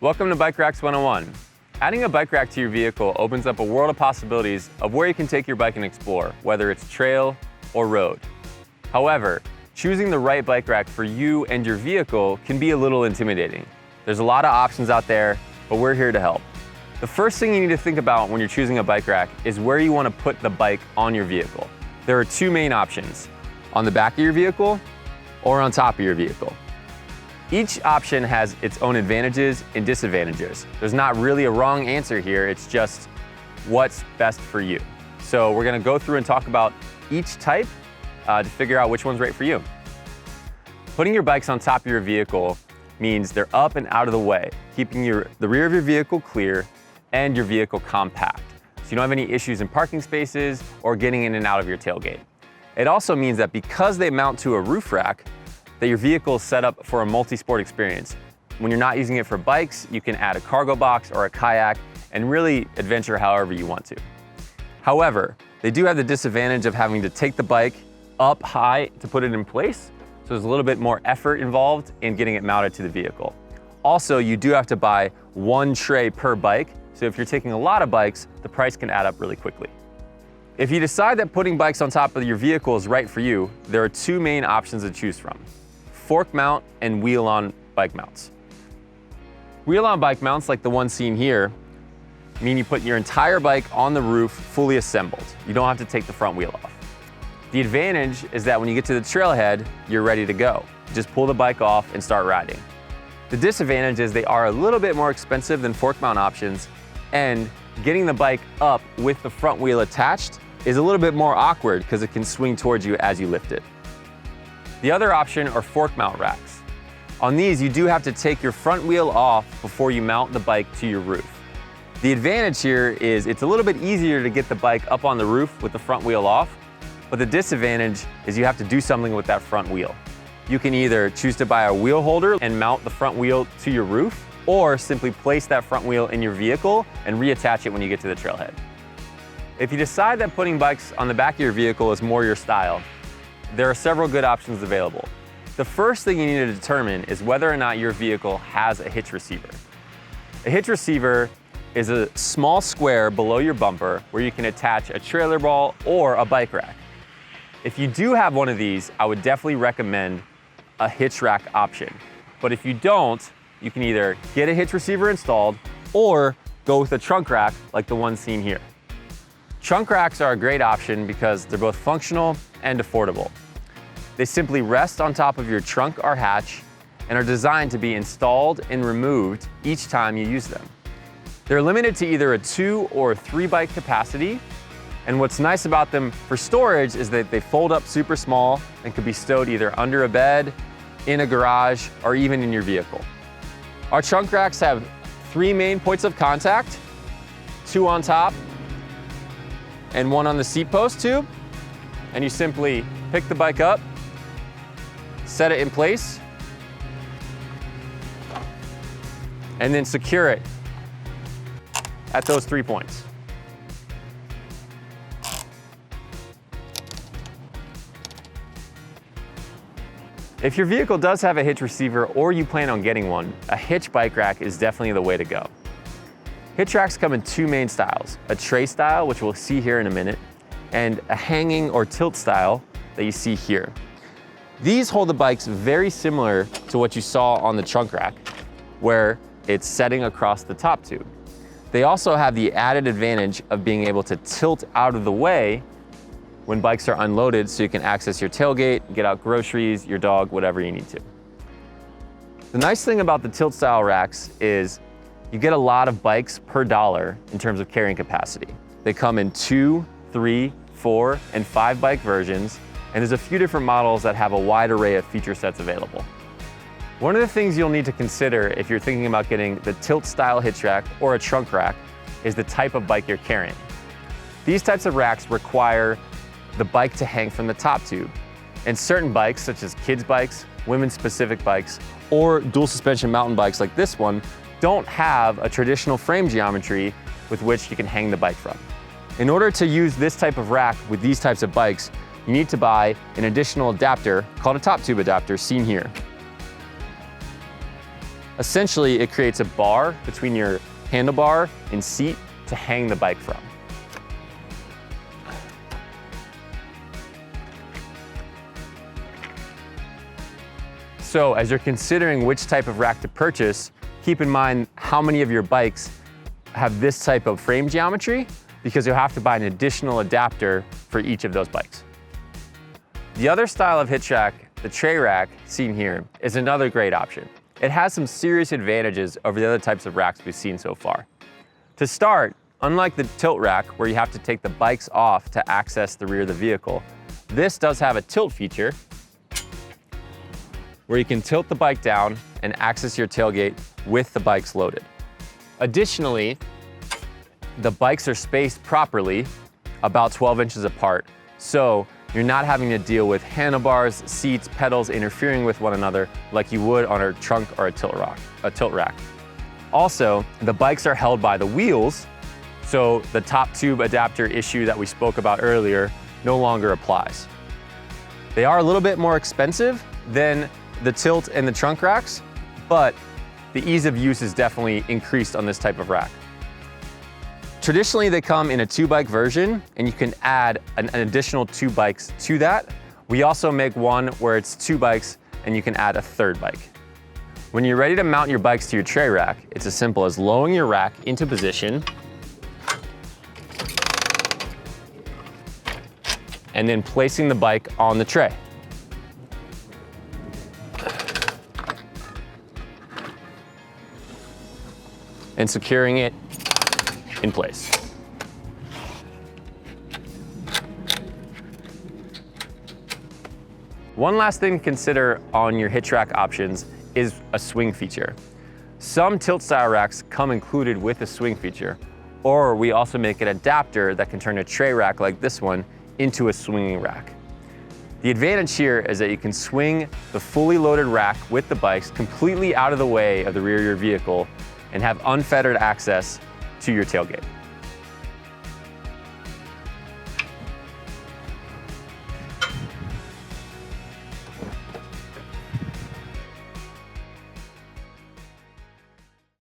Welcome to Bike Racks 101. Adding a bike rack to your vehicle opens up a world of possibilities of where you can take your bike and explore, whether it's trail or road. However, choosing the right bike rack for you and your vehicle can be a little intimidating. There's a lot of options out there, but we're here to help. The first thing you need to think about when you're choosing a bike rack is where you want to put the bike on your vehicle. There are two main options: on the back of your vehicle or on top of your vehicle. Each option has its own advantages and disadvantages. There's not really a wrong answer here, it's just what's best for you. So we're gonna go through and talk about each type to figure out which one's right for you. Putting your bikes on top of your vehicle means they're up and out of the way, keeping the rear of your vehicle clear and your vehicle compact, so you don't have any issues in parking spaces or getting in and out of your tailgate. It also means that because they mount to a roof rack, that your vehicle is set up for a multi-sport experience. When you're not using it for bikes, you can add a cargo box or a kayak and really adventure however you want to. However, they do have the disadvantage of having to take the bike up high to put it in place, so there's a little bit more effort involved in getting it mounted to the vehicle. Also, you do have to buy one tray per bike, so if you're taking a lot of bikes, the price can add up really quickly. If you decide that putting bikes on top of your vehicle is right for you, there are two main options to choose from: fork mount and wheel-on bike mounts. Wheel-on bike mounts, like the one seen here, mean you put your entire bike on the roof fully assembled. You don't have to take the front wheel off. The advantage is that when you get to the trailhead, you're ready to go. Just pull the bike off and start riding. The disadvantage is they are a little bit more expensive than fork mount options, and getting the bike up with the front wheel attached is a little bit more awkward because it can swing towards you as you lift it. The other option are fork mount racks. On these, you do have to take your front wheel off before you mount the bike to your roof. The advantage here is it's a little bit easier to get the bike up on the roof with the front wheel off, but the disadvantage is you have to do something with that front wheel. You can either choose to buy a wheel holder and mount the front wheel to your roof, or simply place that front wheel in your vehicle and reattach it when you get to the trailhead. If you decide that putting bikes on the back of your vehicle is more your style, there are several good options available. The first thing you need to determine is whether or not your vehicle has a hitch receiver. A hitch receiver is a small square below your bumper where you can attach a trailer ball or a bike rack. If you do have one of these, I would definitely recommend a hitch rack option. But if you don't, you can either get a hitch receiver installed or go with a trunk rack like the one seen here. Trunk racks are a great option because they're both functional and affordable. They simply rest on top of your trunk or hatch and are designed to be installed and removed each time you use them. They're limited to either a 2 or 3 bike capacity, and what's nice about them for storage is that they fold up super small and could be stowed either under a bed, in a garage, or even in your vehicle. Our trunk racks have 3 main points of contact, 2 on top and 1 on the seat post tube, and you simply pick the bike up, set it in place, and then secure it at those 3 points. If your vehicle does have a hitch receiver or you plan on getting one, a hitch bike rack is definitely the way to go. Hitch racks come in 2 main styles: a tray style, which we'll see here in a minute, and a hanging or tilt style that you see here. These hold the bikes very similar to what you saw on the trunk rack, where it's setting across the top tube. They also have the added advantage of being able to tilt out of the way when bikes are unloaded, so you can access your tailgate, get out groceries, your dog, whatever you need to. The nice thing about the tilt style racks is you get a lot of bikes per dollar in terms of carrying capacity. They come in 2, 3, 4, and 5 bike versions, and there's a few different models that have a wide array of feature sets available. One of the things you'll need to consider if you're thinking about getting the tilt style hitch rack or a trunk rack is the type of bike you're carrying. These types of racks require the bike to hang from the top tube, and certain bikes, such as kids bikes, women's specific bikes, or dual suspension mountain bikes like this one, don't have a traditional frame geometry with which you can hang the bike from. In order to use this type of rack with these types of bikes, you need to buy an additional adapter called a top tube adapter, seen here. Essentially, it creates a bar between your handlebar and seat to hang the bike from. So as you're considering which type of rack to purchase, keep in mind how many of your bikes have this type of frame geometry, because you'll have to buy an additional adapter for each of those bikes. The other style of hitch rack, the tray rack seen here, is another great option. It has some serious advantages over the other types of racks we've seen so far. To start, unlike the tilt rack where you have to take the bikes off to access the rear of the vehicle, this does have a tilt feature where you can tilt the bike down and access your tailgate with the bikes loaded. Additionally, the bikes are spaced properly, about 12 inches apart, so you're not having to deal with handlebars, seats, pedals interfering with one another like you would on a trunk or a tilt rack. Also, the bikes are held by the wheels, so the top tube adapter issue that we spoke about earlier no longer applies. They are a little bit more expensive than the tilt and the trunk racks, but the ease of use is definitely increased on this type of rack. Traditionally, they come in a 2-bike version, and you can add an additional 2 bikes to that. We also make one where it's 2 bikes and you can add a 3rd bike. When you're ready to mount your bikes to your tray rack, it's as simple as lowering your rack into position and then placing the bike on the tray. And securing it in place. One last thing to consider on your hitch rack options is a swing feature. Some tilt style racks come included with a swing feature, or we also make an adapter that can turn a tray rack like this one into a swinging rack. The advantage here is that you can swing the fully loaded rack with the bikes completely out of the way of the rear of your vehicle and have unfettered access to your tailgate.